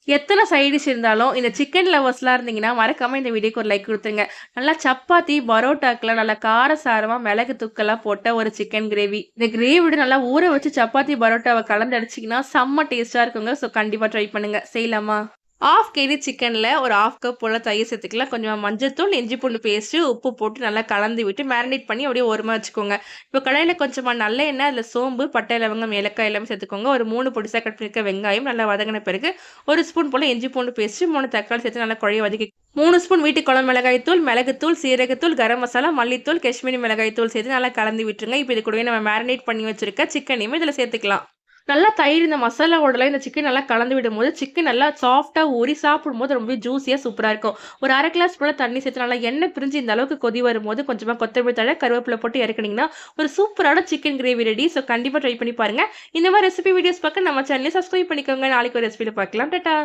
எத்தன side dish இருந்தாலும், இந்த சிக்கன் லவர்ஸ்லாம் இருந்தீங்கன்னா, மறக்காம இந்த வீடியோக்கு ஒரு லைக் குடுத்துருங்க. நல்லா சப்பாத்தி, பரோட்டாக்குலாம் நல்லா காரசாரமா மிளகு தூக்கலா போட்ட ஒரு சிக்கன் கிரேவி. இந்த கிரேவியோட நல்லா ஊற வச்சு சப்பாத்தி, பரோட்டாவ கலந்து அடிச்சீங்கன்னா, செம்ம டேஸ்ட்டா இருக்குங்க. ஸோ கண்டிப்பா ட்ரை பண்ணுங்க. செய்யலாமா? 1/2 கேஜி சிக்கன்ல ஒரு 1/2 கப் போல தயிர் சேர்த்துக்கலாம். கொஞ்சமா மஞ்சள்தூள், இஞ்சி பூண்டு பேஸ்ட்டு, உப்பு போட்டு நல்லா கலந்து விட்டு மேரினேட் பண்ணி அப்படியே ஓரமா வச்சுக்கோங்க. இப்போ கடாயில கொஞ்சமா நல்லெண்ணெய், அதில சோம்பு, பட்டை, லவங்கம், ஏலக்காய் எல்லாமே சேர்த்துக்கோங்க. ஒரு 3 பொடிசா கட் பண்ணியிருக்க வெங்காயம் நல்லா வதங்கின பிறகு, 1 ஸ்பூன் போல இஞ்சி பூண்டு பேஸ்ட்டு, 3 தக்காளி சேர்த்து நல்லா குழைய வதக்கி 3 ஸ்பூன் வீட்டு குழம்பு மிளகாய் தூள், மிளகுத்தூள், சீரகத்தூள், கரம் மசாலா, மல்லித்தூள், காஷ்மீரி மிளகாய் தூள் சேர்த்து நல்லா கலந்து விட்டுருங்க. இப்போ இது கூடவே நம்ம மேரினேட் பண்ணி வச்சிருக்க சிக்கனையுமே இதில சேர்த்துக்கலாம். நல்லா தயிர் இந்த மசாலாவோடலாம் இந்த சிக்கன் நல்லா கலந்து விடும்போது, சிக்கன் நல்லா சாஃப்ட்டா ஊறி சாப்பிடும்போது ரொம்பவே ஜூஸியா சூப்பரா இருக்கும். ஒரு 1/2 கிளாஸ் போல தண்ணி சேர்த்து நல்லா எண்ணெய் பிரிஞ்சு இந்த அளவுக்கு கொதி வரும்போது, கொஞ்சமா கொத்தமல்லி தழை, கருவேப்பில போட்டு இறக்குனீங்கன்னா, ஒரு சூப்பரான சிக்கன் கிரேவி ரெடி. ஸோ கண்டிப்பா ட்ரை பண்ணி பாருங்க. இந்த மாரி ரெசிபி வீடியோஸ் பார்க்க நம்ம சேனலையும் சப்ஸ்கிரைப் பண்ணிக்கோங்க. நாளைக்கு ஒரு ரெசிபில பார்க்கலாம். டாடா.